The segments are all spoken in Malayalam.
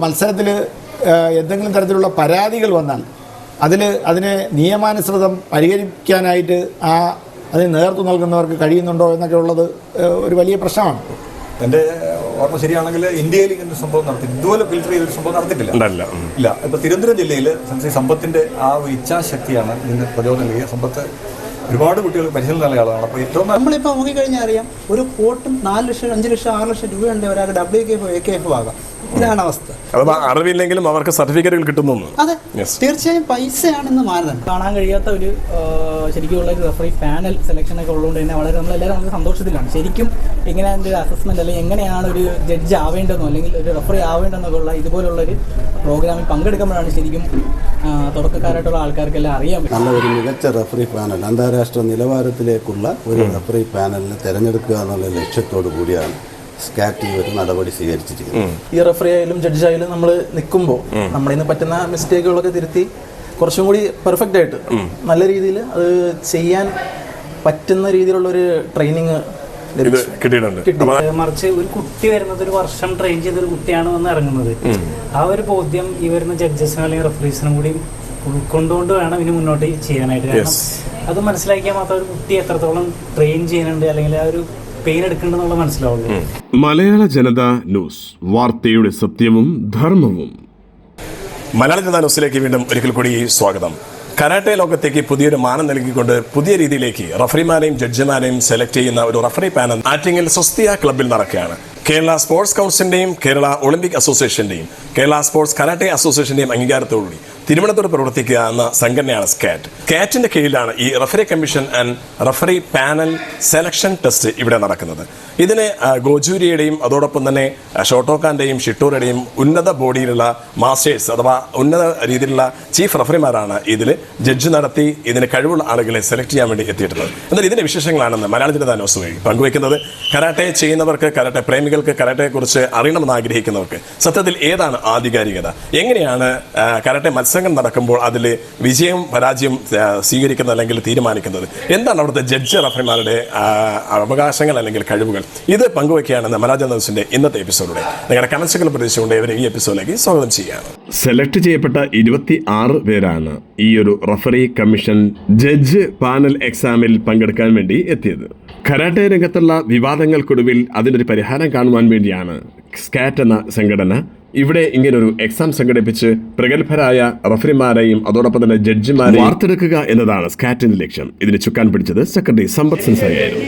മത്സരത്തിൽ എന്തെങ്കിലും തരത്തിലുള്ള പരാതികൾ വന്നാൽ അതിനെ നിയമാനുസൃതം പരിഹരിക്കാനായിട്ട് അതിന് നേതൃത്വം നൽകുന്നവർക്ക് കഴിയുന്നുണ്ടോ എന്നൊക്കെ ഉള്ളത് ഒരു വലിയ പ്രശ്നമാണ്. എൻ്റെ ഓർമ്മ ശരിയാണെങ്കിൽ ഇന്ത്യയിൽ ഇങ്ങനെ സംഭവം നടത്തി ഇതുപോലെ ഫിൽറ്റർ ചെയ്തൊരു സംഭവം നടത്തിയിട്ടില്ല. ഇല്ല. ഇപ്പോൾ തിരുവനന്തപുരം ജില്ലയിൽ സമ്പത്തിൻ്റെ ആ ഒരു ഇച്ഛാശക്തിയാണ് ഇതിൻ്റെ പ്രചോദനം നൽകിയ സമ്പത്ത്. ഒരുപാട് കുട്ടികൾ പരിശീലനം നൽകിയ ആളാണ്. അപ്പോൾ ഏറ്റവും നമ്മളിപ്പോൾ നോക്കിക്കഴിഞ്ഞാൽ അറിയാം, ഒരു കോട്ടും 4 ലക്ഷം 5 ലക്ഷം 6 ലക്ഷം രൂപയുണ്ട് ഒരാൾക്ക് WKF AKF ആകാം. ഇതാണ് അവസ്ഥ. അറിവില്ലെങ്കിലും അവർക്ക് സർട്ടിഫിക്കറ്റുകൾ കിട്ടുന്നു. അതെ, തീർച്ചയായും പൈസയാണെന്ന് മാനദണ്ഡം. കാണാൻ കഴിയാത്ത ഒരു ശരിക്കുള്ള ഒരു റഫറി പാനൽ സെലക്ഷൻ ഒക്കെ ഉള്ളതുകൊണ്ട് തന്നെ നമ്മളെല്ലാവരും വളരെ സന്തോഷത്തിലാണ്. ശരിക്കും ഇങ്ങനെ ഒരു അസസ്മെന്റ് അല്ലെങ്കിൽ എങ്ങനെയാണ് ഒരു ജഡ്ജ് ആവേണ്ടതെന്നോ അല്ലെങ്കിൽ ഒരു റഫറി ആവേണ്ടതെന്നൊക്കെ ഉള്ള ഇതുപോലുള്ളൊരു പ്രോഗ്രാമിൽ പങ്കെടുക്കുമ്പോഴാണ് ശരിക്കും തുടക്കക്കാരായിട്ടുള്ള ആൾക്കാർക്കെല്ലാം അറിയാൻ പറ്റും. നല്ല ഒരു മികച്ച റഫറി പാനൽ, അന്താരാഷ്ട്ര നിലവാരത്തിലേക്കുള്ള ഒരു റഫറി പാനലിനെ തിരഞ്ഞെടുക്കുക എന്നുള്ള ലക്ഷ്യത്തോടു കൂടിയാണ് സ്കാറ്റ് ഒരു നടപടി സ്വീകരിച്ചിരിക്കുന്നത്. ഈ റഫറി ആയാലും ജഡ്ജ് ആയാലും നമ്മൾ നിൽക്കുമ്പോൾ നമ്മുടെ ഇന്ന് പറ്റുന്ന മിസ്റ്റേക്കുകളൊക്കെ തിരുത്തി കുറച്ചും കൂടി പെർഫെക്റ്റ് ആയിട്ട് നല്ല രീതിയിൽ അത് ചെയ്യാൻ പറ്റുന്ന രീതിയിലുള്ളൊരു ട്രെയിനിങ് മറിച്ച് ഒരു കുട്ടി വരുന്നത് ഒരു വർഷം ട്രെയിൻ ചെയ്തൊരു കുട്ടിയാണ് വന്ന് ഇറങ്ങുന്നത്. ആ ഒരു ബോധ്യം ഈ വരുന്ന ജഡ്ജസിനും അല്ലെങ്കിൽ റഫറീസിനും കൂടി ഉൾക്കൊണ്ടുകൊണ്ട് വേണം ഇനി മുന്നോട്ട് ചെയ്യാനായിട്ട്. കാരണം അത് മനസ്സിലാക്കിയാൽ മാത്രം ഒരു കുട്ടി എത്രത്തോളം ട്രെയിൻ ചെയ്യുന്നുണ്ട് അല്ലെങ്കിൽ ആ ഒരു പെയിൻ എടുക്കേണ്ടതെന്നുള്ള മനസ്സിലാവുള്ളൂ. മലയാള ജനത ന്യൂസ്, വാർത്തയുടെ സത്യവും ധർമ്മവും. മലയാള ജനത ന്യൂസിലേക്ക് വീണ്ടും ഒരിക്കൽ കൂടി സ്വാഗതം. കരാട്ടെ ലോകത്തേക്ക് പുതിയൊരു മാനം നൽകിക്കൊണ്ട് പുതിയ രീതിയിലേക്ക് റഫറിമാരെയും ജഡ്ജിമാരെയും സെലക്ട് ചെയ്യുന്ന ഒരു റഫറി പാനൽ ആറ്റിങ്ങൽ സ്വസ്തിയ ക്ലബ്ബിൽ നടക്കുകയാണ്. കേരള സ്പോർട്സ് കൗൺസിലിന്റെയും കേരള ഒളിമ്പിക് അസോസിയേഷന്റെയും കേരള സ്പോർട്സ് കരാട്ടെ അസോസിയേഷന്റെയും അംഗീകാരത്തോടുകൂടി തിരുവനന്തപുരത്ത് പ്രവർത്തിക്കുക എന്ന സംഘടനയാണ് സ്കാറ്റ്. സ്കാറ്റിന്റെ കീഴിലാണ് ഈ referee commission and referee panel selection test ഇവിടെ നടക്കുന്നത്. ഇതിന് ഗോജൂരിയുടെയും അതോടൊപ്പം തന്നെ ഷോട്ടോക്കാന്റെയും ഷിട്ടൂരുടെയും ഉന്നത ബോഡിയിലുള്ള മാസ്റ്റേഴ്സ് അഥവാ ഉന്നത രീതിയിലുള്ള ചീഫ് റഫറിമാരാണ് ഇതിൽ ജഡ്ജ് നടത്തി ഇതിന് കഴിവുള്ള ആളുകളെ സെലക്ട് ചെയ്യാൻ വേണ്ടി എത്തിയിട്ടുള്ളത്. എന്നാൽ ഇതിന്റെ വിശേഷങ്ങളാണെന്ന് മലയാള ജനത ന്യൂസ് വഴി പങ്കുവയ്ക്കുന്നത് കരാട്ടെ ചെയ്യുന്നവർക്ക്, കരാട്ടെ പ്രേമികൾക്ക്, കരാട്ടെയെക്കുറിച്ച് അറിയണമെന്ന് ആഗ്രഹിക്കുന്നവർക്ക് സത്യത്തിൽ ഏതാണ് ആധികാരികത, എങ്ങനെയാണ് കരാട്ടെ മത്സരങ്ങൾ നടക്കുമ്പോൾ അതിൽ വിജയം പരാജയം സ്വീകരിക്കുന്നത് അല്ലെങ്കിൽ തീരുമാനിക്കുന്നത്, എന്താണ് അവിടുത്തെ ജഡ്ജ് റഫറിമാരുടെ അവകാശങ്ങൾ അല്ലെങ്കിൽ കഴിവുകൾ, ഇത് പങ്കുവയ്ക്കുകയാണെന്ന് മലയാള ന്യൂസിന്റെ ഇന്നത്തെ എപ്പിസോഡിലൂടെ നിങ്ങളുടെ കമന്റ്സുകൾ പ്രതീക്ഷിച്ചുകൊണ്ട് ഇവരെ ഈ എപ്പിസോഡിലേക്ക് സ്വാഗതം ചെയ്യുകയാണ്. സെലക്ട് ചെയ്യപ്പെട്ട 26 പേരാണ് ഈ ഒരു റഫറി കമ്മീഷൻ ജഡ്ജ് പാനൽ എക്സാമിൽ പങ്കെടുക്കാൻ വേണ്ടി എത്തിയത്. കരാട്ടെ രംഗത്തുള്ള വിവാദങ്ങൾക്കൊടുവിൽ അതിനൊരു പരിഹാരം കാണുവാൻ വേണ്ടിയാണ് സ്കാറ്റ് എന്ന സംഘടന ഇവിടെ ഇങ്ങനൊരു എക്സാം സംഘടിപ്പിച്ച് പ്രഗത്ഭരായ റഫറിമാരെയും അതോടൊപ്പം തന്നെ ജഡ്ജിമാരെയും വാർത്തെടുക്കുക എന്നതാണ് സ്കാറ്റിന്റെ ലക്ഷ്യം. ഇതിന് ചുക്കാൻ പിടിച്ചത് സെക്രട്ടറി സമ്പത്ത് സെൻസായിരുന്നു.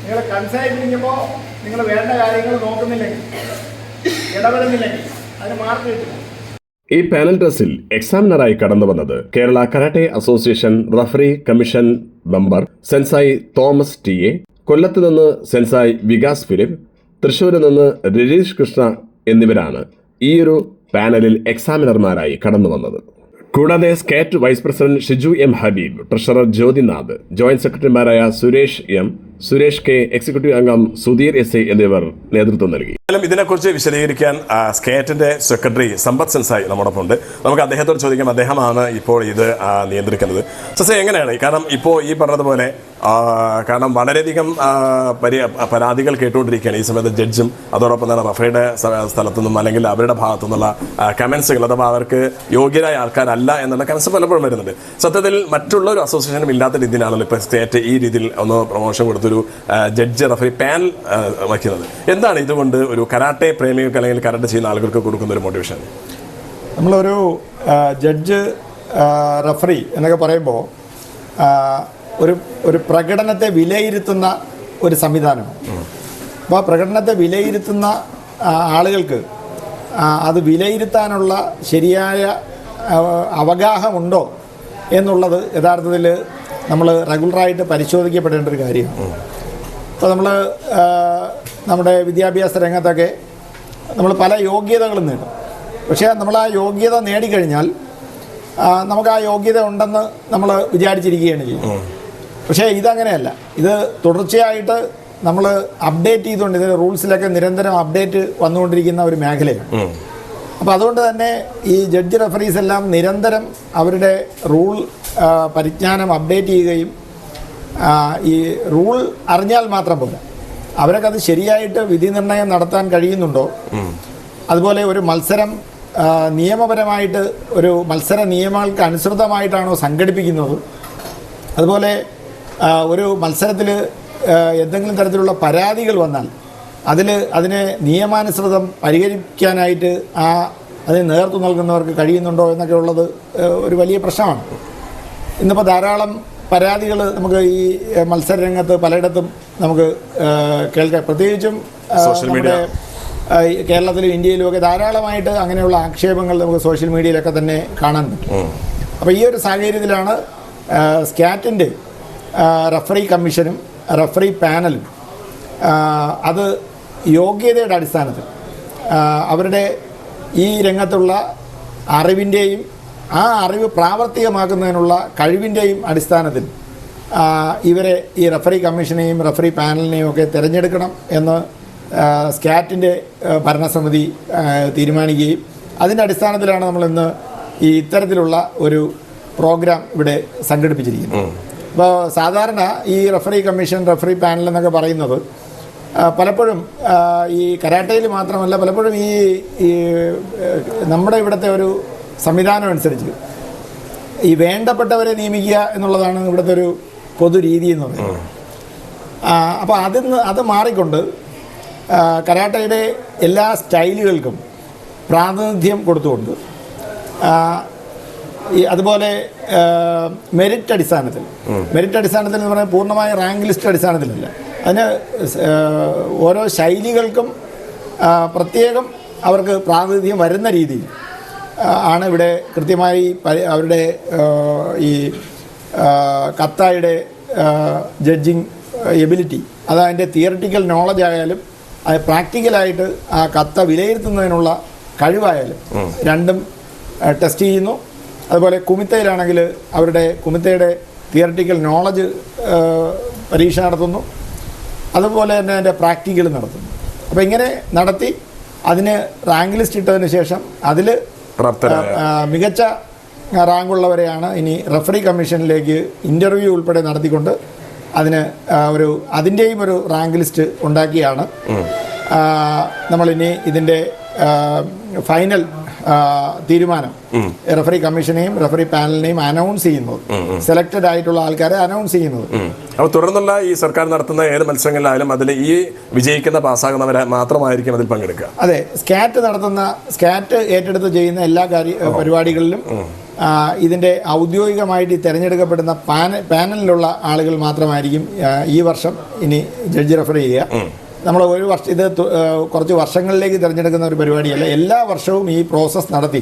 നിങ്ങൾ കൺസൈൻ ചെയ്യുമ്പോൾ നിങ്ങൾ വേണ്ട കാര്യങ്ങൾ നോക്കുന്നില്ലെങ്കിൽ, ഇടപെടുന്നില്ലെങ്കിൽ അതിന് മാർക്ക് കിട്ടില്ല. ഈ പാനൽ ടെസ്റ്റിൽ എക്സാമിനറായി കടന്നു വന്നത് Kerala karate association referee commission member sensei Thomas ടി.എ, കൊല്ലത്ത് നിന്ന് സെൻസായി വികാസ് ഫിലിപ്പ്, തൃശ്ശൂരിൽ നിന്ന് രജീഷ് കൃഷ്ണ എന്നിവരാണ് ഈ ഒരു പാനലിൽ എക്സാമിനർമാരായി കടന്നു വന്നത്. കൂടാതെ SKAT vice president Shiju M Habeeb, treasurer Jyothinath, joint സെക്രട്ടറിമാരായ Suresh M, Suresh K, executive അംഗം സുധീർ എസ് എന്നിവർ നേതൃത്വം നൽകി. ഇതിനെക്കുറിച്ച് വിശദീകരിക്കാൻ സ്കേറ്റിന്റെ സെക്രട്ടറി സമ്പത്ത് സെൻസായി നമ്മോടൊപ്പം ഉണ്ട്. നമുക്ക് അദ്ദേഹത്തോട് ചോദിക്കാം. അദ്ദേഹമാണ് ഇപ്പോൾ ഇത് നിയന്ത്രിക്കുന്നത്. സസേ, എങ്ങനെയാണ്? കാരണം ഇപ്പോൾ ഈ പറഞ്ഞതുപോലെ കാരണം വളരെയധികം പരാതികൾ കേട്ടുകൊണ്ടിരിക്കുകയാണ് ഈ സമയത്ത്. ജഡ്ജും അതോടൊപ്പം തന്നെ റഫറിയുടെ സ്ഥലത്തുനിന്നും അല്ലെങ്കിൽ അവരുടെ ഭാഗത്തു നിന്നുള്ള കമൻസുകൾ, അഥവാ അവർക്ക് യോഗ്യരായ ആൾക്കാരല്ല എന്നുള്ള കമൻസ് പലപ്പോഴും വരുന്നുണ്ട്. സത്യത്തിൽ മറ്റുള്ള ഒരു അസോസിയേഷനും ഇല്ലാത്ത രീതിയിലാണല്ലോ ഇപ്പോൾ സ്റ്റേറ്റ് ഈ രീതിയിൽ ഒന്ന് പ്രൊമോഷൻ കൊടുത്തൊരു ജഡ്ജ് റഫറി പാനൽ വയ്ക്കുന്നത്. എന്താണ് ഇതുകൊണ്ട് ഒരു കരാട്ടെ പ്രേമികൾക്ക് അല്ലെങ്കിൽ കരാട്ടെ ചെയ്യുന്ന ആളുകൾക്ക് കൊടുക്കുന്ന ഒരു മോട്ടിവേഷൻ? നമ്മളൊരു ജഡ്ജ് റഫറി എന്നൊക്കെ പറയുമ്പോൾ ഒരു പ്രകടനത്തെ വിലയിരുത്തുന്ന ഒരു സംവിധാനമാണ്. അപ്പോൾ ആ പ്രകടനത്തെ വിലയിരുത്തുന്ന ആളുകൾക്ക് അത് വിലയിരുത്താനുള്ള ശരിയായ അവഗാഹമുണ്ടോ എന്നുള്ളത് യഥാർത്ഥത്തിൽ നമ്മൾ റെഗുലറായിട്ട് പരിശോധിക്കപ്പെടേണ്ട ഒരു കാര്യമാണ്. ഇപ്പോൾ നമ്മുടെ വിദ്യാഭ്യാസ രംഗത്തൊക്കെ നമ്മൾ പല യോഗ്യതകളും നേടും. പക്ഷേ നമ്മൾ ആ യോഗ്യത നേടിക്കഴിഞ്ഞാൽ നമുക്ക് ആ യോഗ്യത ഉണ്ടെന്ന് നമ്മൾ വിചാരിച്ചിരിക്കുകയാണ് ചെയ്യും. പക്ഷേ ഇതങ്ങനെയല്ല. ഇത് തുടർച്ചയായിട്ട് നമ്മൾ അപ്ഡേറ്റ് ചെയ്തുകൊണ്ട് ഇതിൻ്റെ റൂൾസിലൊക്കെ നിരന്തരം അപ്ഡേറ്റ് വന്നുകൊണ്ടിരിക്കുന്ന ഒരു മേഖലയാണ്. അപ്പോൾ അതുകൊണ്ട് തന്നെ ഈ ജഡ്ജ് റഫറീസ് എല്ലാം നിരന്തരം അവരുടെ റൂൾ പരിജ്ഞാനം അപ്ഡേറ്റ് ചെയ്യുകയും ഈ റൂൾ അറിഞ്ഞാൽ മാത്രം പോരാ, അവരൊക്കെ അത് ശരിയായിട്ട് വിധി നിർണ്ണയം നടത്താൻ കഴിയുന്നുണ്ടോ, അതുപോലെ ഒരു മത്സരം നിയമപരമായിട്ട് ഒരു മത്സര നിയമങ്ങൾക്ക് അനുസൃതമായിട്ടാണോ സംഘടിപ്പിക്കുന്നത്, അതുപോലെ ഒരു മത്സരത്തിൽ എന്തെങ്കിലും തരത്തിലുള്ള പരാതികൾ വന്നാൽ അതിനെ നിയമാനുസൃതം പരിഹരിക്കാനായിട്ട് അതിന് നേതൃത്വം നൽകുന്നവർക്ക് കഴിയുന്നുണ്ടോ എന്നൊക്കെ ഉള്ളത് ഒരു വലിയ പ്രശ്നമാണ്. ഇന്നിപ്പോൾ ധാരാളം പരാതികൾ നമുക്ക് ഈ മത്സര രംഗത്ത് പലയിടത്തും നമുക്ക് കേൾക്കാം. പ്രത്യേകിച്ചും നമ്മുടെ കേരളത്തിലും ഇന്ത്യയിലും ഒക്കെ ധാരാളമായിട്ട് അങ്ങനെയുള്ള ആക്ഷേപങ്ങൾ നമുക്ക് സോഷ്യൽ മീഡിയയിലൊക്കെ തന്നെ കാണാൻ പറ്റും. അപ്പോൾ ഈ ഒരു സാഹചര്യത്തിലാണ് സ്കാറ്റിൻ്റെ റഫറി കമ്മീഷനും റഫറി പാനലും അത് യോഗ്യതയുടെ അടിസ്ഥാനത്തിൽ അവരുടെ ഈ രംഗത്തുള്ള അറിവിൻ്റെയും ആ അറിവ് പ്രാവർത്തികമാക്കുന്നതിനുള്ള കഴിവിൻ്റെയും അടിസ്ഥാനത്തിൽ ഇവരെ ഈ റഫറി കമ്മീഷനെയും റഫറി പാനലിനെയും ഒക്കെ തിരഞ്ഞെടുക്കണം എന്ന് സ്കാറ്റിൻ്റെ ഭരണസമിതി തീരുമാനിക്കുകയും അതിൻ്റെ അടിസ്ഥാനത്തിലാണ് നമ്മളിന്ന് ഈ ഇത്തരത്തിലുള്ള ഒരു പ്രോഗ്രാം ഇവിടെ സംഘടിപ്പിച്ചിരിക്കുന്നത്. അപ്പോൾ സാധാരണ ഈ റഫറി കമ്മീഷൻ റഫറി പാനൽ എന്നൊക്കെ പറയുന്നത് പലപ്പോഴും ഈ കരാട്ടയിൽ മാത്രമല്ല, പലപ്പോഴും ഈ നമ്മുടെ ഇവിടുത്തെ ഒരു സംവിധാനം അനുസരിച്ച് ഈ വേണ്ടപ്പെട്ടവരെ നിയമിക്കുക എന്നുള്ളതാണ് ഇവിടുത്തെ ഒരു പൊതു രീതി എന്ന് പറയുന്നത്. അപ്പോൾ അത് മാറിക്കൊണ്ട് കരാട്ടയുടെ എല്ലാ സ്റ്റൈലുകൾക്കും പ്രാതിനിധ്യം കൊടുത്തുകൊണ്ട് അതുപോലെ മെറിറ്റ് അടിസ്ഥാനത്തിൽ എന്ന് പറഞ്ഞാൽ പൂർണ്ണമായ റാങ്ക് ലിസ്റ്റ് അടിസ്ഥാനത്തിലല്ല, അതിന് ഓരോ ശൈലികൾക്കും പ്രത്യേകം അവർക്ക് പ്രാതിനിധ്യം വരുന്ന രീതിയിൽ ആണ് ഇവിടെ കൃത്യമായി അവരുടെ ഈ കത്തായുടെ ജഡ്ജിങ് എബിലിറ്റി, അത് അതിൻ്റെ തിയറിറ്റിക്കൽ നോളജ് ആയാലും അത് പ്രാക്ടിക്കലായിട്ട് ആ കത്ത വിലയിരുത്തുന്നതിനുള്ള കഴിവായാലും രണ്ടും ടെസ്റ്റ് ചെയ്യുന്നു. അതുപോലെ കുമിത്തയിലാണെങ്കിൽ അവരുടെ കുമിത്തയുടെ തിയറിറ്റിക്കൽ നോളജ് പരീക്ഷ നടത്തുന്നു, അതുപോലെ തന്നെ അതിൻ്റെ പ്രാക്ടിക്കൽ നടത്തുന്നു. അപ്പോൾ ഇങ്ങനെ നടത്തി അതിന് റാങ്ക് ലിസ്റ്റ് ഇട്ടതിന് ശേഷം അതിൽ മികച്ച റാങ്കുള്ളവരെയാണ് ഇനി റഫറി കമ്മീഷനിലേക്ക് ഇൻ്റർവ്യൂ ഉൾപ്പെടെ നടത്തിക്കൊണ്ട് അതിൻ്റെയും ഒരു റാങ്ക് ലിസ്റ്റ് ഉണ്ടാക്കിയാണ് നമ്മളിനി ഇതിൻ്റെ ഫൈനൽ തീരുമാനം റഫറി കമ്മീഷനെയും റഫറി പാനലിനെയും അനൗൺസ് ചെയ്യുന്നത്, സെലക്റ്റഡ് ആയിട്ടുള്ള ആൾക്കാരെ അനൗൺസ് ചെയ്യുന്നത്. അപ്പോൾ തുടർന്നുള്ള ഈ സർക്കാർ നടത്തുന്ന ഏത് മത്സരങ്ങളിലായാലും അതിൽ ഈ വിജയിക്കുന്ന പാസ്സാകുന്നവരെ മാത്രമായിരിക്കും അതിൽ പങ്കെടുക്കുക. അതെ, സ്കാറ്റ് ഏറ്റെടുത്ത് ചെയ്യുന്ന എല്ലാ പരിപാടികളിലും ഇതിൻ്റെ ഔദ്യോഗികമായിട്ട് തിരഞ്ഞെടുക്കപ്പെടുന്ന പാനലിലുള്ള ആളുകൾ മാത്രമായിരിക്കും ഈ വർഷം ഇനി ജഡ്ജി റഫർ ചെയ്യുക. നമ്മൾ ഒരു വർഷം ഇത് കുറച്ച് വർഷങ്ങളിലേക്ക് തിരഞ്ഞെടുക്കുന്ന ഒരു പരിപാടിയല്ല, എല്ലാ വർഷവും ഈ പ്രോസസ്സ് നടത്തി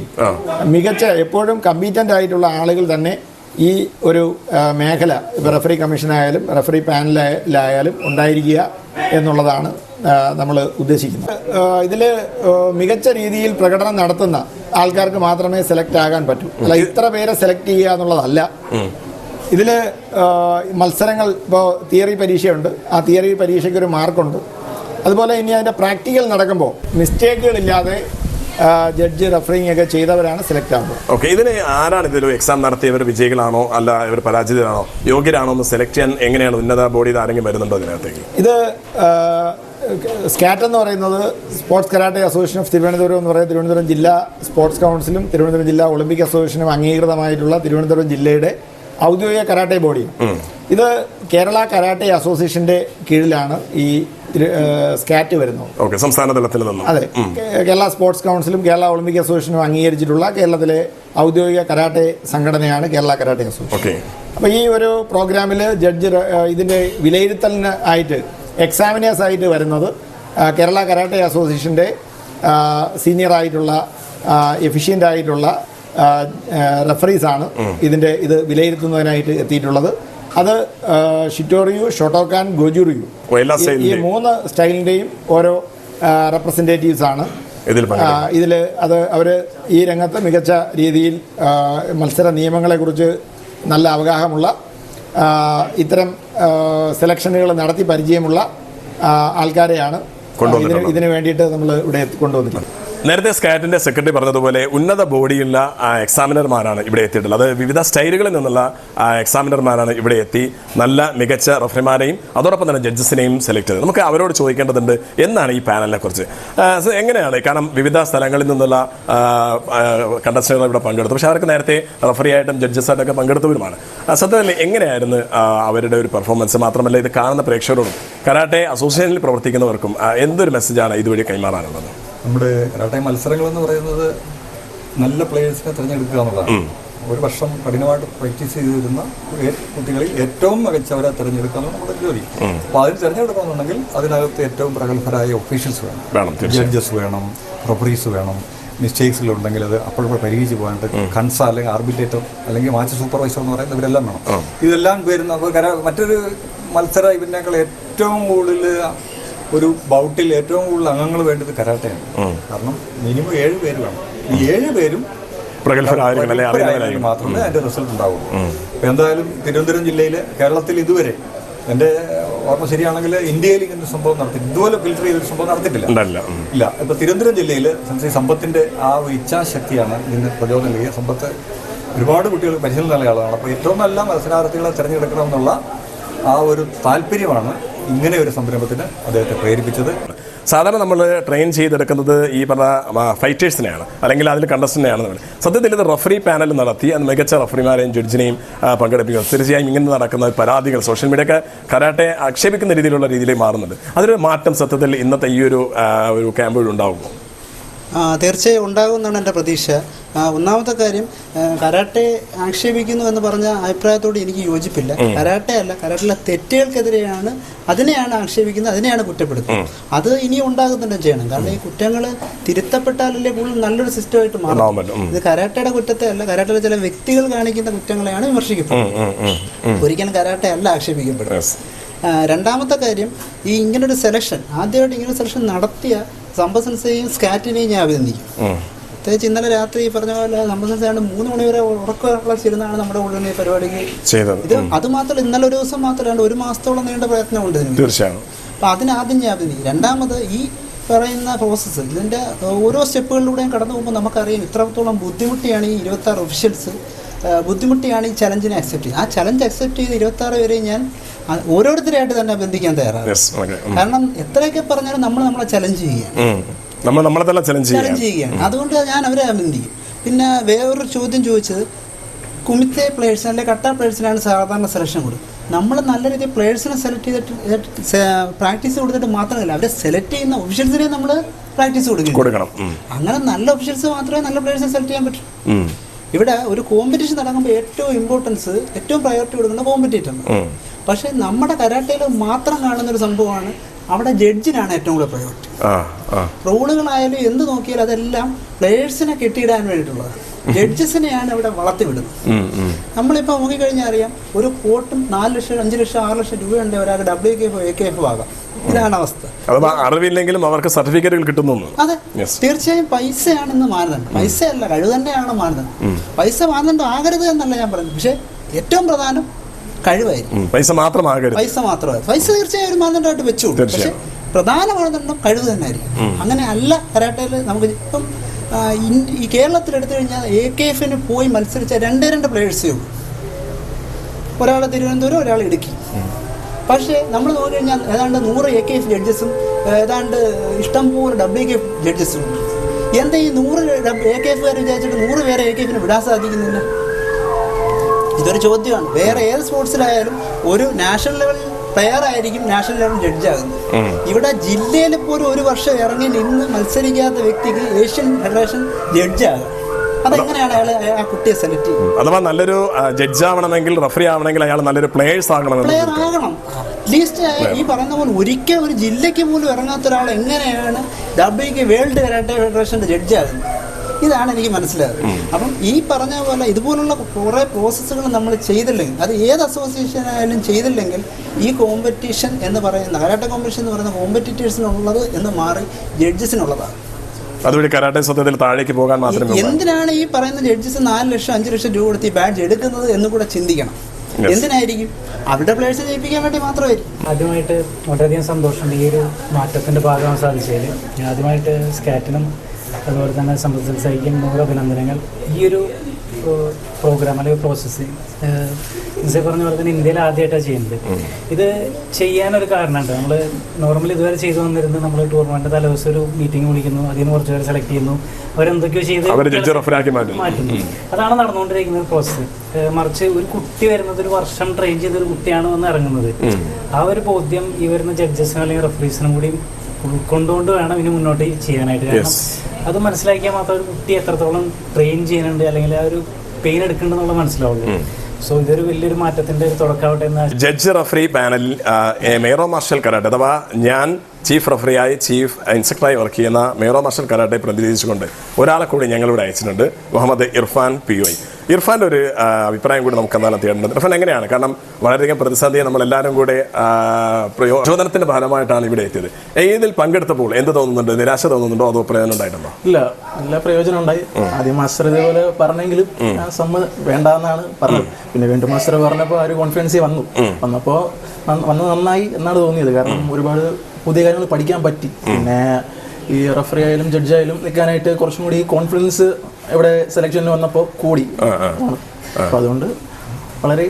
മികച്ച എപ്പോഴും കമ്പീറ്റൻ്റ് ആയിട്ടുള്ള ആളുകൾ തന്നെ ഈ ഒരു മേഖല റഫറി കമ്മീഷനായാലും റഫറി പാനലായാലും ഉണ്ടായിരിക്കുക എന്നുള്ളതാണ് നമ്മൾ ഉദ്ദേശിക്കുന്നത്. ഇതിൽ മികച്ച രീതിയിൽ പ്രകടനം നടത്തുന്ന ആൾക്കാർക്ക് മാത്രമേ സെലക്ട് ആകാൻ പറ്റൂ, അല്ല ഇത്ര പേരെ സെലക്ട് ചെയ്യുക എന്നുള്ളതല്ല. ഇതിൽ മത്സരങ്ങൾ ഇപ്പോൾ തിയറി പരീക്ഷയുണ്ട്, ആ തിയറി പരീക്ഷയ്ക്ക് ഒരു മാർക്കുണ്ട്. അതുപോലെ ഇനി അതിൻ്റെ പ്രാക്ടിക്കൽ നടക്കുമ്പോൾ മിസ്റ്റേക്കുകളില്ലാതെ ജഡ്ജ് റഫറിങ് ഒക്കെ ചെയ്തവരാണ് സെലക്ട് ആകുന്നത്. ഓക്കെ, ഇതിന് ആരാണ് ഇതിലൊരു എക്സാം നടത്തിയവർ വിജയികളാണോ അല്ല ഇവർ പരാജിതരാണോ യോഗ്യരാണോ എന്ന് സെലക്ട് ചെയ്യാൻ എങ്ങനെയാണ് ഉന്നത ബോഡിയിൽ ആരെങ്കിലും വരുന്നുണ്ടോ ഇതിനകത്തേക്ക്? ഇത് സ്കാറ്റ് എന്ന് പറയുന്നത് sports karate association of Thiruvananthapuram എന്ന് പറയുന്നത് തിരുവനന്തപുരം ജില്ലാ സ്പോർട്സ് കൗൺസിലും തിരുവനന്തപുരം ജില്ലാ ഒളിമ്പിക് അസോസിയേഷനും അംഗീകൃതമായിട്ടുള്ള തിരുവനന്തപുരം ജില്ലയുടെ ഔദ്യോഗിക കരാട്ടെ ബോഡിയാണ്. ഇത് കേരള കരാട്ടെ അസോസിയേഷൻ്റെ കീഴിലാണ് ഈ സ്കാറ്റ് വരുന്നത്. ഓക്കെ, സംസ്ഥാന തലത്തിൽ നിന്നും. അതെ, കേരള സ്പോർട്സ് കൗൺസിലും കേരള ഒളിമ്പിക് അസോസിയേഷനും അംഗീകരിച്ചിട്ടുള്ള കേരളത്തിലെ ഔദ്യോഗിക കരാട്ടെ സംഘടനയാണ് കേരള കരാട്ടെ അസോസിയേഷൻ. അപ്പോൾ ഈ ഒരു പ്രോഗ്രാമിൽ ജഡ്ജ് ഇതിൻ്റെ വിലയിരുത്തലിന് ആയിട്ട് എക്സാമിനേഴ്സ് ആയിട്ട് വരുന്നത് കേരള കരാട്ടെ അസോസിയേഷൻ്റെ സീനിയറായിട്ടുള്ള എഫിഷ്യൻ്റ് ആയിട്ടുള്ള റഫറീസാണ് ഇത് വിലയിരുത്തുന്നതിനായിട്ട് എത്തിയിട്ടുള്ളത്. അത് ഷിറ്റോറിയു, ഷോട്ടോക്കാൻ, ഗോജുറിയു ഈ 3 സ്റ്റൈലിൻ്റെയും ഓരോ റെപ്രസെൻറ്റേറ്റീവ്സ് ആണ് ഇതിൽ. അവർ ഈ രംഗത്ത് മികച്ച രീതിയിൽ മത്സര നിയമങ്ങളെക്കുറിച്ച് നല്ല അവഗാഹമുള്ള ഇത്തരം സെലക്ഷനുകൾ നടത്തി പരിചയമുള്ള ആൾക്കാരെയാണ് ഇതിന് വേണ്ടിയിട്ട് നമ്മൾ ഇവിടെ കൊണ്ടുവന്നിട്ടുള്ളത്. നേരത്തെ സ്കാറ്റിന്റെ സെക്രട്ടറി പറഞ്ഞതുപോലെ ഉന്നത ബോഡിയുള്ള എക്സാമിനർമാരാണ് ഇവിടെ എത്തിയിട്ടുള്ളത്. അത് വിവിധ സ്റ്റൈലുകളിൽ നിന്നുള്ള എക്സാമിനർമാരാണ് ഇവിടെ എത്തി നല്ല മികച്ച റഫറിമാരെയും അതോടൊപ്പം തന്നെ ജഡ്ജസിനെയും സെലക്ട് ചെയ്തത്. നമുക്ക് അവരോട് ചോദിക്കേണ്ടതുണ്ട് എന്താണ് ഈ പാനലിനെ കുറിച്ച്. എങ്ങനെയാണ്, കാരണം വിവിധ സ്ഥലങ്ങളിൽ നിന്നുള്ള കണ്ടസ്റ്റന്റുകൾ ഇവിടെ പങ്കെടുത്തു, പക്ഷേ അവർക്ക് നേരത്തെ റഫറിയായിട്ടും ജഡ്ജസായിട്ടൊക്കെ പങ്കെടുത്തവരുമാണ്. സത്യത്തിൽ എങ്ങനെയായിരുന്നു അവരുടെ ഒരു പെർഫോമൻസ്? മാത്രമല്ല ഇത് കാണുന്ന പ്രേക്ഷകരോടും കരാട്ടെ അസോസിയേഷനിൽ പ്രവർത്തിക്കുന്നവർക്കും എന്തൊരു മെസ്സേജാണ് ഇതുവഴി കൈമാറാനുള്ളത്? നമ്മുടെ കരാട്ടെ മത്സരങ്ങൾ എന്ന് പറയുന്നത് നല്ല പ്ലേയേഴ്സിനെ തിരഞ്ഞെടുക്കുക എന്നുള്ളതാണ്. ഒരു വർഷം കഠിനമായിട്ട് പ്രാക്ടീസ് ചെയ്ത് വരുന്ന കുട്ടികളിൽ ഏറ്റവും മികച്ചവരെ തിരഞ്ഞെടുക്കുക എന്നാണ് നമ്മുടെ ജോലി. അപ്പോൾ അതിന് തിരഞ്ഞെടുക്കണമെന്നുണ്ടെങ്കിൽ അതിനകത്ത് ഏറ്റവും പ്രഗത്ഭരായ ഒഫീഷ്യൽസ് വേണം, ജഡ്ജസ് വേണം, റഫറീസ് വേണം. മിസ്റ്റേക്സിലുണ്ടെങ്കിൽ അത് അപ്പോഴപ്പോൾ പരിഹരിച്ച് പോകാനായിട്ട് കൺസ അല്ലെങ്കിൽ ആർബിട്രേറ്റർ അല്ലെങ്കിൽ മാച്ച് സൂപ്പർവൈസർ എന്ന് പറയുന്നത് ഇവരെല്ലാം വേണം. ഇതെല്ലാം വരുന്ന മറ്റൊരു മത്സര ഇവരിനേക്കാൾ ഏറ്റവും കൂടുതൽ ഒരു ബൗട്ടിൽ ഏറ്റവും കൂടുതൽ അംഗങ്ങൾ വേണ്ടത് കരാട്ടയാണ്. കാരണം മിനിമം 7 പേര് വേണം. ഈ 7 പേരും മാത്രമേ അതിന്റെ റിസൾട്ട് ഉണ്ടാവുള്ളൂ. ഇപ്പം എന്തായാലും തിരുവനന്തപുരം ജില്ലയിൽ, കേരളത്തിൽ ഇതുവരെ എൻ്റെ ഓർമ്മ ശരിയാണെങ്കിൽ ഇന്ത്യയിൽ ഇങ്ങനൊരു സംഭവം നടത്തി, ഇതുപോലെ ഫിൽറ്റർ ചെയ്തൊരു സംഭവം നടത്തിയിട്ടില്ല. ഇല്ല. ഇപ്പൊ തിരുവനന്തപുരം ജില്ലയിൽ സമ്പത്തിന്റെ ആ ഒരു ഇച്ഛാശക്തിയാണ് ഇതിന് പ്രചോദനം നൽകിയ. സമ്പത്ത് ഒരുപാട് കുട്ടികൾ പരിശീലനം നൽകിയ ആളാണ്. അപ്പോൾ ഏറ്റവും നല്ല മത്സരാർത്ഥികളെ തിരഞ്ഞെടുക്കണമെന്നുള്ള ആ ഒരു താല്പര്യമാണ് ഇങ്ങനെ ഒരു സംരംഭത്തിന് അദ്ദേഹത്തെ പ്രേരിപ്പിച്ചത്. സാധാരണ നമ്മൾ ട്രെയിൻ ചെയ്തെടുക്കുന്നത് ഈ പറഞ്ഞ ഫൈറ്റേഴ്സിനെയാണ്, അല്ലെങ്കിൽ അതിൽ കണ്ടസ്റ്റന്റിനെയാണ്. സത്യത്തിൽ ഇത് റഫറി പാനൽ നടത്തി അത് മികച്ച റഫറിമാരെയും ജഡ്ജിനെയും പങ്കെടുപ്പിക്കുക. തീർച്ചയായും ഇങ്ങനെ നടക്കുന്ന പരാതികൾ സോഷ്യൽ മീഡിയ കരാട്ടെ ആക്ഷേപിക്കുന്ന രീതിയിലേക്ക് മാറുന്നുണ്ട്. അതിലൊരു മാറ്റം സത്യത്തിൽ ഇന്നത്തെ ഈ ഒരു ക്യാമ്പ് ഉണ്ടാകുമോ? തീർച്ചയായും ഉണ്ടാകുമെന്നാണ് എൻ്റെ പ്രതീക്ഷ. ഒന്നാമത്തെ കാര്യം, കരാട്ടെ ആക്ഷേപിക്കുന്നു എന്ന് പറഞ്ഞ അഭിപ്രായത്തോട് എനിക്ക് യോജിപ്പില്ല. കരാട്ടെ അല്ല, കരാട്ടിലെ തെറ്റുകൾക്കെതിരെയാണ്, അതിനെയാണ് ആക്ഷേപിക്കുന്നത്, അതിനെയാണ് കുറ്റപ്പെടുത്തുന്നത്. അത് ഇനി ഉണ്ടാകുന്നുണ്ട് ചെയ്യണം. കാരണം ഈ കുറ്റങ്ങൾ തിരുത്തപ്പെട്ടാലല്ലേ കൂടുതൽ നല്ലൊരു സിസ്റ്റമായിട്ട് മാറും. ഇത് കരാട്ടയുടെ കുറ്റത്തെ അല്ല, കരാട്ടയിലെ ചില വ്യക്തികൾ കാണിക്കുന്ന കുറ്റങ്ങളെയാണ് വിമർശിക്കപ്പെടുന്നത്. ഒരിക്കലും കരാട്ടെ അല്ല ആക്ഷേപിക്കപ്പെടുന്നത്. രണ്ടാമത്തെ കാര്യം, ഈ ഇങ്ങനൊരു സെലക്ഷൻ, ആദ്യമായിട്ട് ഇങ്ങനൊരു സെലക്ഷൻ നടത്തിയ സമ്പസൻസെയും സ്കാറ്റിനെയും ഞാൻ അഭിനന്ദിക്കും. പ്രത്യേകിച്ച് ഇന്നലെ രാത്രി ഈ പറഞ്ഞ പോലെ സമ്പസൻസയാണ് 3 മണി വരെ ഉറക്കമുള്ള നമ്മുടെ ഉള്ളിൽ ഈ പരിപാടിക്ക് ഇത്. അത് മാത്രമല്ല, ഇന്നലെ ഒരു ദിവസം മാത്രമല്ല, 1 മാസത്തോളം നീണ്ട പ്രയത്നമുണ്ട് ഇതിന്. തീർച്ചയായും. അപ്പോൾ അതിനാദ്യം ഞാൻ അഭിനന്ദിക്കും. രണ്ടാമത്, ഈ പറയുന്ന പ്രോസസ്സ്, ഇതിൻ്റെ ഓരോ സ്റ്റെപ്പുകളിലൂടെയും കടന്നു പോകുമ്പോൾ നമുക്കറിയാം ഇത്രത്തോളം ബുദ്ധിമുട്ടിയാണ് ഈ 26 ഒഫീഷ്യൽസ് ബുദ്ധിമുട്ടിയാണ് ഈ ചലഞ്ചിനെ അക്സെപ്റ്റ് ചെയ്യുന്നത്. ആ ചലഞ്ച് അക്സെപ്റ്റ് ചെയ്ത് 26 വരെ ഞാൻ ഓരോരുത്തരായിട്ട് തന്നെ ബന്ധിക്കാൻ തയ്യാറാണ്. കാരണം എത്രയൊക്കെ പറഞ്ഞാലും നമ്മളെ ചലഞ്ച് ചെയ്യുകയാണ്, ചലഞ്ച് ചെയ്യുകയാണ്. അതുകൊണ്ട് ഞാൻ അവരെ അഭിനന്ദിക്കും. പിന്നെ വേറൊരു ചോദ്യം ചോദിച്ചത്, കുമിത്തെ പ്ലേയേഴ്സിന് അല്ലെങ്കിൽ കട്ട പ്ലേയേഴ്സിനാണ് സാധാരണ സെലക്ഷൻ കൊടുക്കുക. നമ്മൾ നല്ല രീതിയിൽ പ്ലേയേഴ്സിനെ സെലക്ട് ചെയ്തിട്ട് പ്രാക്ടീസ് കൊടുത്തിട്ട് മാത്രമല്ല, അവരെ സെലക്ട് ചെയ്യുന്ന ഒഫീഷ്യൽസിനെ നമ്മൾ പ്രാക്ടീസ് കൊടുക്കണം. അങ്ങനെ നല്ല ഒഫീഷ്യൽസ് മാത്രമേ നല്ല പ്ലേയേഴ്സിനെ സെലക്ട് ചെയ്യാൻ പറ്റൂ. ഇവിടെ ഒരു കോമ്പറ്റീഷൻ നടക്കുമ്പോൾ ഏറ്റവും പ്രയോറിറ്റി കൊടുക്കുന്ന കോമ്പറ്റീറ്ററിന്. പക്ഷേ നമ്മുടെ കരാട്ടയിൽ മാത്രം കാണുന്നൊരു സംഭവമാണ്, അവിടെ ജഡ്ജിനാണ് ഏറ്റവും കൂടുതൽ പ്രയോറിറ്റി. റൂളുകളായാലും എന്ത് നോക്കിയാലും അതെല്ലാം പ്ലേയേഴ്സിനെ കെട്ടിയിടാൻ വേണ്ടിയിട്ടുള്ളത്. ജഡ്ജസിനെയാണ് ഇവിടെ വളർത്തിവിടുന്നത്. നമ്മളിപ്പോൾ നോക്കിക്കഴിഞ്ഞാൽ അറിയാം, ഒരു കോട്ടും 4 ലക്ഷം 5 ലക്ഷം 6 ലക്ഷം രൂപയുണ്ട് ഒരാൾക്ക് WKF AKF ആകാം. ഇതാണ് അവസ്ഥ. അറിവില്ലെങ്കിലും അവർക്ക് സർട്ടിഫിക്കറ്റുകൾ കിട്ടുന്നു. അതെ, തീർച്ചയായും പൈസയാണ് ഇന്ന് മാനദണ്ഡം. പൈസയല്ല, കഴിവ് തന്നെയാണ് മാനദണ്ഡം. പൈസ മാനദണ്ഡം ആകരുത് എന്നല്ല ഞാൻ പറയുന്നത്, പക്ഷേ ഏറ്റവും പ്രധാനം കഴിവായിരിക്കും. പൈസ മാത്രമാകരുത്. പൈസ തീർച്ചയായും ഒരു മാനദണ്ഡമായിട്ട് വെച്ചു, പക്ഷേ പ്രധാന മാനദണ്ഡം കഴിവ് തന്നെ ആയിരിക്കും. അങ്ങനെ അല്ല കരാട്ടയിൽ നമുക്ക് ഇപ്പം ഈ കേരളത്തിൽ എടുത്തു കഴിഞ്ഞാൽ AKFന് പോയി മത്സരിച്ച 2 പ്ലേയേഴ്സേ ഉള്ളൂ. ഒരാൾ തിരുവനന്തപുരം, ഒരാൾ ഇടുക്കി. പക്ഷേ നമ്മൾ നോക്കിക്കഴിഞ്ഞാൽ ഏതാണ്ട് 100 AKF ജഡ്ജസും ഏതാണ്ട് ഇഷ്ടംപോലെ WKF ജഡ്ജസും ഉണ്ട്. എന്താ ഈ 100 AKFകാർ വിചാരിച്ചിട്ട് 100 പേരെ AKFന് വിടാൻ സാധിക്കുന്നില്ല? ഇതൊരു ചോദ്യമാണ്. വേറെ ഏത് സ്പോർട്സിലായാലും ഒരു നാഷണൽ ലെവൽ പ്ലെയർ ആയിരിക്കും നാഷണൽ ലെവൽ ജഡ്ജാകുന്നത്. ഇവിടെ ജില്ലയിൽ പോലും ഒരു വർഷം ഇറങ്ങി നിന്ന് മത്സരിക്കാത്ത വ്യക്തിക്ക് ഏഷ്യൻ ഫെഡറേഷൻ ജഡ്ജാകാം. അതെങ്ങനെയാണ് അയാൾ ആ കുട്ടിയെ സെലക്ട് ചെയ്യുന്നത്? അഥവാ നല്ലൊരു ജഡ്ജ് ആവണമെങ്കിൽ, റഫറി ആവണമെങ്കിൽ അയാൾ നല്ലൊരു പ്ലെയർ ആകണം. അറ്റ്ലീസ്റ്റ് ഈ പറയുന്ന പോലെ ഒരിക്കൽ ഒരു ജില്ലയ്ക്ക് പോലും ഇറങ്ങാത്ത ഒരാൾ എങ്ങനെയാണ് WK വേൾഡ് കരാട്ടെ ഫെഡറേഷൻ്റെ ജഡ്ജാകുന്നത്? ഇതാണ് എനിക്ക് മനസ്സിലായത്. അപ്പം ഈ പറഞ്ഞ പോലെ ഇതുപോലുള്ള കുറേ പ്രോസസ്സുകൾ നമ്മൾ ചെയ്തില്ലെങ്കിൽ, അത് ഏത് അസോസിയേഷൻ ആയാലും ചെയ്തില്ലെങ്കിൽ, ഈ കോമ്പറ്റീഷൻ എന്ന് പറയുന്ന കരാട്ടെ കോമ്പറ്റീഷൻ എന്ന് പറയുന്ന കോമ്പറ്റീറ്റേഴ്സിനുള്ളത് എന്ന് മാറി ജഡ്ജസിനുള്ളതാണ്. അതുവഴി കരാട്ടെ സത്യത്തിൽ താഴേക്ക് പോകാൻ മാത്രമേ. എന്തിനാണ് ഈ പറയുന്ന ജഡ്ജസ് 4 ലക്ഷം 5 ലക്ഷം രൂപ കൊടുത്ത് ഈ ബാഡ്ജ് എടുക്കുന്നത് എന്ന് കൂടെ ചിന്തിക്കണം. എന്തിനായിരിക്കും? അവരുടെ പ്ലേയേഴ്സിനെ ജയിപ്പിക്കാൻ വേണ്ടി മാത്രമായിരിക്കും. ആദ്യമായിട്ട് വളരെയധികം സന്തോഷമുണ്ട് ഈ ഒരു മാറ്റത്തിൻ്റെ ഭാഗമാകാൻ സാധിച്ചതിൽ. ഞാൻ ആദ്യമായിട്ട് സ്കാറ്റിനും അതുപോലെ തന്നെ സമ്പത്ത് സഹിക്കും 100 അഭിനന്ദനങ്ങൾ. ഈ ഒരു പ്രോഗ്രാം അല്ലെങ്കിൽ പ്രോസസ്സ് ഇൻസെ പറഞ്ഞ പോലെ തന്നെ ഇന്ത്യയിൽ ആദ്യമായിട്ടാണ് ചെയ്യുന്നത്. ഇത് ചെയ്യാനൊരു കാരണമുണ്ട്. നമ്മൾ നോർമലി ഇതുവരെ ചെയ്തു വന്നിരുന്നത് നമ്മൾ ടൂർണമെൻറ്റ് തലേദിവസം ഒരു മീറ്റിംഗ് വിളിക്കുന്നു, അതിൽ നിന്ന് കുറച്ച് പേര് സെലക്ട് ചെയ്യുന്നു, അവരെന്തൊക്കെയോ ചെയ്ത് മാറ്റുന്നു. അതാണ് നടന്നുകൊണ്ടിരിക്കുന്ന ഒരു പ്രോസസ്സ്. മറിച്ച് ഒരു കുട്ടി വരുന്നത് ഒരു വർഷം ട്രെയിൻ ചെയ്തൊരു കുട്ടിയാണ് വന്ന് ഇറങ്ങുന്നത്. ആ ഒരു ബോധ്യം ഈ വരുന്ന ജഡ്ജസിനും അല്ലെങ്കിൽ റഫറീസിനും കൂടി ഉൾക്കൊണ്ടുകൊണ്ട് വേണം ഇനി മുന്നോട്ട് ചെയ്യാനായിട്ട്. കാരണം അത് മനസ്സിലാക്കിയാൽ മാത്രം ഒരു കുട്ടി എത്രത്തോളം ട്രെയിൻ ചെയ്യുന്നുണ്ട് അല്ലെങ്കിൽ ആ ഒരു പെയിൻ എടുക്കുന്നുണ്ടെന്നുള്ള മനസ്സിലാവുള്ളൂ. സോ ഇതൊരു വലിയൊരു മാറ്റത്തിന്റെ ഒരു തുടക്കമാവട്ടെ എന്ന്. ജഡ്ജ് റഫറി പാനലിൽ മേറോ മാർഷൽ കരാട്ടെ അഥവാ ഞാൻ ചീഫ് റഫറിയായി ചീഫ് ഇൻസ്ട്രക്ടറായി വർക്ക് ചെയ്യുന്ന മേറോ മാർഷൽ കരാട്ടെ പ്രതിനിധീകരിച്ചുകൊണ്ട് ഒരാളെ കൂടി ഞങ്ങളിവിടെ അയച്ചിട്ടുണ്ട്, മുഹമ്മദ് ഇർഫാൻ POI. ഇർഫാൻ്റെ ഒരു അഭിപ്രായം കൂടി നമുക്ക് എന്നാലും തേടേണ്ടത്. ഇർഫാൻ എങ്ങനെയാണ്? കാരണം വളരെയധികം പ്രതിസന്ധിയെ നമ്മളെല്ലാവരും കൂടെ പ്രയോജനത്തിൻ്റെ ഭാഗമായിട്ടാണ് ഇവിടെ എത്തിയത്. ഇതിൽ പങ്കെടുത്തപ്പോൾ എന്ത് തോന്നുന്നുണ്ട്? നിരാശ തോന്നുന്നുണ്ടോ അതോ പ്രയോജനം ഉണ്ടായിട്ടുണ്ടോ? ഇല്ല, നല്ല പ്രയോജനം ഉണ്ടായി. ആദ്യം മാസ്റ്റർ ഇതേപോലെ പറഞ്ഞെങ്കിലും വേണ്ടെന്നാണ് പറഞ്ഞത്. പിന്നെ വീണ്ടും മാസ്റ്റർ പറഞ്ഞപ്പോൾ ആ ഒരു കോൺഫിഡൻസ് വന്നപ്പോൾ നന്നായി എന്നാണ് തോന്നിയത്. കാരണം ഒരുപാട് പുതിയ കാര്യങ്ങൾ പഠിക്കാൻ പറ്റി. പിന്നെ ഈ റഫറി ആയാലും ജഡ്ജ് ആയാലും നിൽക്കാനായിട്ട് കുറച്ചും കൂടി കോൺഫിഡൻസ് ഇവിടെ സെലക്ഷനിൽ വന്നപ്പോൾ കൂടി. അപ്പോൾ അതുകൊണ്ട് വളരെ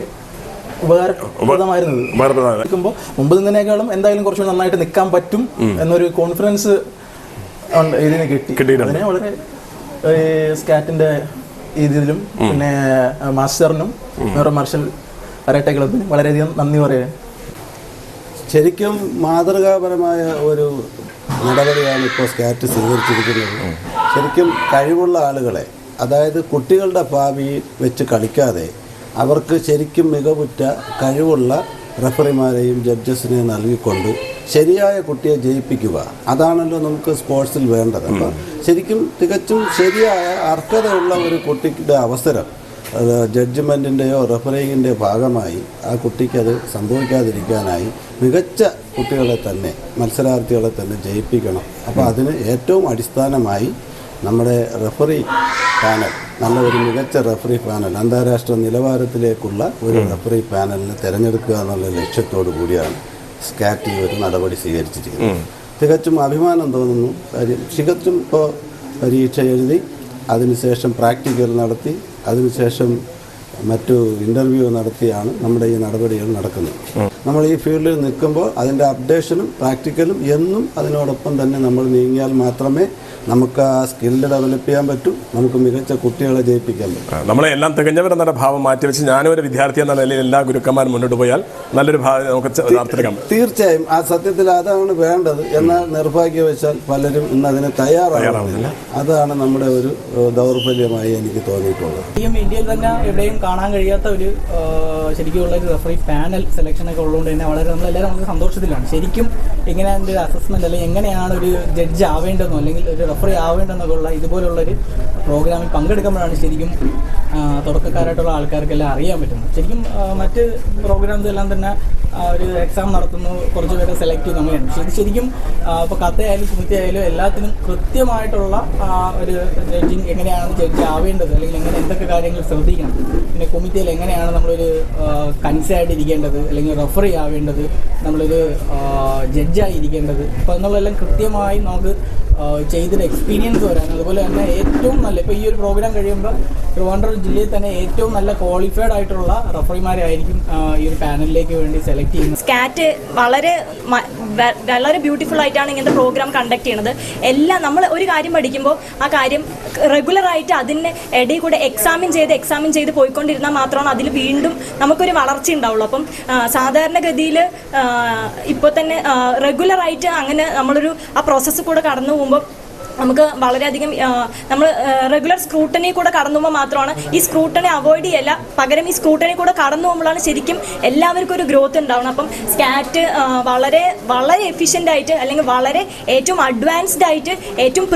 ഉപകാരപ്രദമായിരുന്നത്. നിൽക്കുമ്പോൾ മുമ്പ് നിന്നതിനേക്കാളും എന്തായാലും കുറച്ചുകൂടി നന്നായിട്ട് നിൽക്കാൻ പറ്റും എന്നൊരു കോൺഫിഡൻസ് ഇതിന് കിട്ടി. അതിനെ വളരെ സ്കാറ്റിൻ്റെ ഇതിലും പിന്നെ മാസ്റ്ററിനും മേറോ മാർഷൽ കരാട്ടെ ക്ലബിനും വളരെയധികം നന്ദി പറയാൻ. ശരിക്കും മാതൃകാപരമായ ഒരു നടപടിയാണ് ഇപ്പോൾ സ്കാറ്റ് സ്വീകരിച്ചിരിക്കുന്നത്. ശരിക്കും കഴിവുള്ള ആളുകളെ, അതായത് കുട്ടികളുടെ ഭാവി വെച്ച് കളിക്കാതെ അവർക്ക് ശരിക്കും മികവുറ്റ കഴിവുള്ള റഫറിമാരെയും ജഡ്ജസിനെയും നൽകിക്കൊണ്ട് ശരിയായ കുട്ടിയെ ജയിപ്പിക്കുക, അതാണല്ലോ നമുക്ക് സ്പോർട്സിൽ വേണ്ടത്. അപ്പം ശരിക്കും തികച്ചും ശരിയായ അർഹതയുള്ള ഒരു കുട്ടിയുടെ അവസരം ജഡ്ജ്മെൻറ്റിൻ്റെയോ റഫറിങ്ങിൻ്റെയോ ഭാഗമായി ആ കുട്ടിക്കത് സംഭവിക്കാതിരിക്കാനായി മികച്ച കുട്ടികളെ തന്നെ, മത്സരാർത്ഥികളെ തന്നെ ജയിപ്പിക്കണം. അപ്പോൾ അതിന് ഏറ്റവും അടിസ്ഥാനമായി നമ്മുടെ റഫറി പാനൽ, നല്ല ഒരു മികച്ച റഫറി പാനൽ, അന്താരാഷ്ട്ര നിലവാരത്തിലേക്കുള്ള ഒരു റഫറി പാനലിനെ തിരഞ്ഞെടുക്കുക എന്നുള്ള ലക്ഷ്യത്തോടു കൂടിയാണ് സ്കാറ്റ് ഒരു നടപടി സ്വീകരിച്ചിരിക്കുന്നത്. തികച്ചും അഭിമാനം തോന്നുന്നു. കാര്യം തികച്ചും ഇപ്പോൾ പരീക്ഷ എഴുതി, അതിനുശേഷം പ്രാക്ടിക്കൽ നടത്തി, അതിനുശേഷം മറ്റു ഇൻ്റർവ്യൂ നടത്തിയാണ് നമ്മുടെ ഈ നടപടികൾ നടക്കുന്നത്. നമ്മൾ ഈ ഫീൽഡിൽ നിൽക്കുമ്പോൾ അതിൻ്റെ അപ്ഡേഷനും പ്രാക്ടിക്കലും എന്നും അതിനോടൊപ്പം തന്നെ നമ്മൾ നീങ്ങിയാൽ മാത്രമേ നമുക്ക് ആ സ്കില്ല് ഡെവലപ്പ് ചെയ്യാൻ പറ്റും, നമുക്ക് മികച്ച കുട്ടികളെ ജയിപ്പിക്കാൻ പറ്റും. നമ്മളെ എല്ലാം തികഞ്ഞവരെന്ന ഭാവം മാറ്റിവെച്ച് ഞാനും ഒരു വിദ്യാർത്ഥി എന്ന നിലയിൽ എല്ലാ ഗുരുക്കന്മാരും മുന്നോട്ട് പോയാൽ നല്ലൊരു ഭാവം നമുക്ക് നടത്തിയെടുക്കാം. തീർച്ചയായും ആ സത്യത്തിൽ അതാണ് വേണ്ടത്. എന്നാൽ നിർഭാഗ്യവശാൽ പലരും ഇന്ന് അതിന് തയ്യാറാവുന്നില്ല. അതാണ് നമ്മുടെ ഒരു ദൗർബല്യമായി എനിക്ക് തോന്നിയിട്ടുള്ളത്. ഇന്ത്യയിൽ തന്നെ എവിടെയും കാണാൻ കഴിയാത്ത ഒരു ശരിക്കുള്ള ഒരു റഫറി പാനൽ സെലക്ഷനൊക്കെ ഉള്ളതുകൊണ്ട് തന്നെ നമ്മളെല്ലാവരും വളരെ സന്തോഷത്തിലാണ്. ശരിക്കും ഇങ്ങനെ അതിൻ്റെ ഒരു അസസ്മെന്റ് അല്ലെങ്കിൽ എങ്ങനെയാണ് ഒരു ജഡ്ജ് ആവേണ്ടതെന്നോ അല്ലെങ്കിൽ ഒരു റഫറി ആവേണ്ടെന്നൊക്കെ ഉള്ള ഇതുപോലുള്ളൊരു പ്രോഗ്രാമിൽ പങ്കെടുക്കുമ്പോഴാണ് ശരിക്കും തുടക്കക്കാരായിട്ടുള്ള ആൾക്കാർക്കെല്ലാം അറിയാൻ പറ്റുന്നത്. ശരിക്കും മറ്റ് പ്രോഗ്രാംസ് എല്ലാം തന്നെ ഒരു എക്സാം നടത്തുന്നു, കുറച്ച് പേരെ സെലക്ട് ചെയ്യുന്നു, അങ്ങനെയാണ്. പക്ഷേ ഇത് ശരിക്കും ഇപ്പോൾ കഥയായാലും കുമിത്തി ആയാലും എല്ലാത്തിനും കൃത്യമായിട്ടുള്ള ഒരു ജഡ്ജിങ്, എങ്ങനെയാണ് ജഡ്ജ് ആവേണ്ടത് അല്ലെങ്കിൽ എങ്ങനെ എന്തൊക്കെ കാര്യങ്ങൾ ശ്രദ്ധിക്കണം, പിന്നെ കുമിത്തിയിൽ എങ്ങനെയാണ് നമ്മളൊരു കൺസായിട്ട് ഇരിക്കേണ്ടത് അല്ലെങ്കിൽ റഫറി ആവേണ്ടത്, നമ്മളൊരു ജഡ്ജായി ഇരിക്കേണ്ടത്, അപ്പോൾ എന്നുള്ളതെല്ലാം കൃത്യമായി നമുക്ക് ചെയ്തൊരു എക്സ്പീരിയൻസ് വരാൻ. അതുപോലെ തന്നെ ഏറ്റവും നല്ല ഇപ്പോൾ ഈ ഒരു പ്രോഗ്രാം കഴിയുമ്പോൾ ട്രിവാൻഡ്രം ജില്ലയിൽ തന്നെ ഏറ്റവും നല്ല ക്വാളിഫൈഡ് ആയിട്ടുള്ള റഫറിമാരെ ആയിരിക്കും ഈ ഒരു പാനലിലേക്ക് വേണ്ടി സെലക്ട് ചെയ്യുന്നത്. സ്കാറ്റ് വളരെ ബ്യൂട്ടിഫുൾ ആയിട്ടാണ് ഇങ്ങനത്തെ പ്രോഗ്രാം കണ്ടക്ട് ചെയ്യുന്നത്. എല്ലാം നമ്മൾ ഒരു കാര്യം പഠിക്കുമ്പോൾ ആ കാര്യം റെഗുലറായിട്ട് അതിന് ഇടയിൽ കൂടെ എക്സാമിൻ ചെയ്ത് പോയിക്കൊണ്ടിരുന്നാൽ മാത്രമാണ് അതിൽ വീണ്ടും നമുക്കൊരു വളർച്ച ഉണ്ടാവുള്ളൂ. അപ്പം സാധാരണഗതിയിൽ ഇപ്പോൾ തന്നെ റെഗുലറായിട്ട് അങ്ങനെ നമ്മളൊരു ആ പ്രോസസ്സ് കൂടെ കടന്നു പോകുമ്പോൾ നമുക്ക് വളരെയധികം നമ്മൾ റെഗുലർ സ്ക്രൂട്ടനി കൂടെ കടന്നു പോകുമ്പോൾ മാത്രമാണ് ഈ സ്ക്രൂട്ടനി അവോയ്ഡ് ചെയ്യല്ല, പകരം ഈ സ്ക്രൂട്ടനി കൂടെ കടന്നു പോകുമ്പോഴാണ് ശരിക്കും എല്ലാവർക്കും ഒരു ഗ്രോത്ത് ഉണ്ടാവണം. അപ്പം സ്കാറ്റ് വളരെ വളരെ എഫിഷ്യൻ്റ് ആയിട്ട് അല്ലെങ്കിൽ വളരെ ഏറ്റവും അഡ്വാൻസ്ഡ് ആയിട്ട് ഏറ്റവും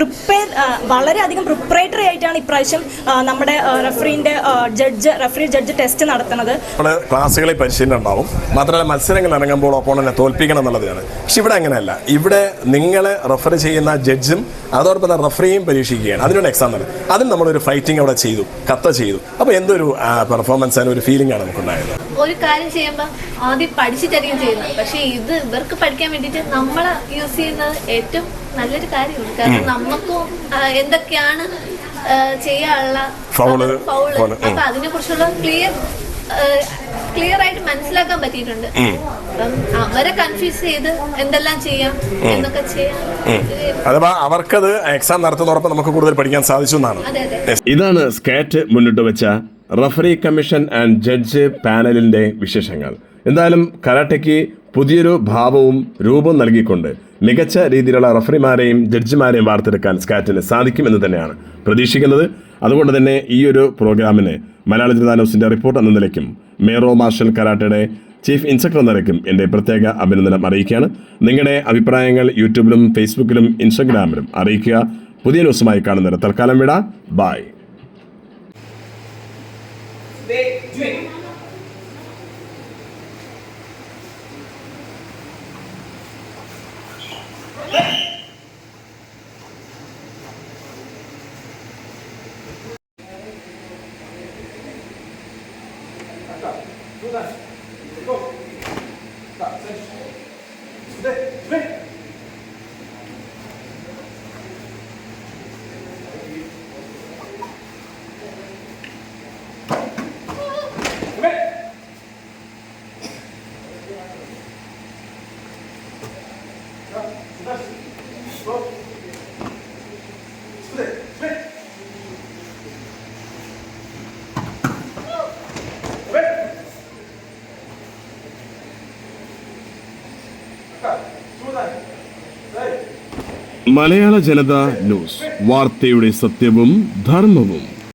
വളരെയധികം പ്രിപ്പറേറ്ററി ആയിട്ടാണ് ഇപ്രാവശ്യം നമ്മുടെ റഫറി ജഡ്ജ് ടെസ്റ്റ് നടത്തുന്നത്. ക്ലാസ്സുകളിൽ പരിശീലനം ഉണ്ടാവും, മാത്രമല്ല മത്സരങ്ങൾ ഇറങ്ങുമ്പോൾ ഒപ്പോണന്റിനെ തോൽപ്പിക്കണം എന്നുള്ളതാണ്. പക്ഷെ ഇവിടെ അങ്ങനെയല്ല. ഇവിടെ നിങ്ങളെ റെഫർ ചെയ്യുന്ന ജഡ്ജും അതോ അതോടൊപ്പം റഫറിയും പരീക്ഷിക്കുകയാണ്. അതിനൊരു എക്സാം നടത്തി, അതിന് നമ്മളൊരു ഫൈറ്റിംഗ് അവിടെ ചെയ്തു, ചെയ്തു. അപ്പോൾ എന്തൊരു പെർഫോമൻസ് ആണ്, ഒരു ഫീലിംഗ് ആണ് നമുക്കുണ്ടായത്. ഒരു കാര്യം ചെയ്യുമ്പോൾ ആദ്യം പഠിച്ചിട്ടായിരിക്കും ചെയ്യുന്നത്, പക്ഷേ ഇത് ഇവർക്ക് പഠിക്കാൻ വേണ്ടിയിട്ട് നമ്മൾ യൂസ് ചെയ്യുന്നത് ഏറ്റവും നല്ലൊരു കാര്യമാണ്. കാരണം നമുക്കും എന്തൊക്കെയാണ് ചെയ്യാനുള്ള ഫൗള്, അപ്പൊ അതിനെ കുറിച്ചുള്ള ക്ലിയർ ആയിട്ട് മനസ്സിലാക്കാൻ പറ്റിയിട്ടുണ്ട്. അപ്പം അവരെ കൺഫ്യൂസ് ചെയ്ത് എന്തെല്ലാം ചെയ്യാം എന്നൊക്കെ ചെയ്യാം. അഥവാ അവർക്കത് എക്സാം നടത്തുന്നതോടൊപ്പം നമുക്ക് കൂടുതൽ പഠിക്കാൻ സാധിച്ചു എന്നാണ്. ഇതാണ് സ്കാറ്റ് മുന്നിട്ട് വെച്ച റഫറി കമ്മീഷൻ ആൻഡ് ജഡ്ജ് പാനലിന്റെ വിശേഷങ്ങൾ. എന്തായാലും കരാട്ടയ്ക്ക് പുതിയൊരു ഭാവവും രൂപവും നൽകിക്കൊണ്ട് മികച്ച രീതിയിലുള്ള റഫറിമാരെയും ജഡ്ജിമാരെയും വാർത്തെടുക്കാൻ സ്കാറ്റിന് സാധിക്കുമെന്ന് തന്നെയാണ് പ്രതീക്ഷിക്കുന്നത്. അതുകൊണ്ട് തന്നെ ഈ ഒരു പ്രോഗ്രാമിന് മലയാള ജനതാ ന്യൂസിന്റെ റിപ്പോർട്ട് എന്ന നിലയ്ക്കും മേറോ മാർഷൽ കരാട്ടയുടെ ചീഫ് ഇൻസ്ട്രക്ടർ എന്ന നിലയ്ക്കും എൻ്റെ പ്രത്യേക അഭിനന്ദനം അറിയിക്കുകയാണ്. നിങ്ങളുടെ അഭിപ്രായങ്ങൾ യൂട്യൂബിലും ഫേസ്ബുക്കിലും ഇൻസ്റ്റാഗ്രാമിലും അറിയിക്കുക. പുതിയ ന്യൂസുമായി കാണുന്നവരെ തൽക്കാലം വിടാം. ബൈ. മലയാള ജനത ന്യൂസ്, വാർത്തയുടെ സത്യവും ധർമ്മവും.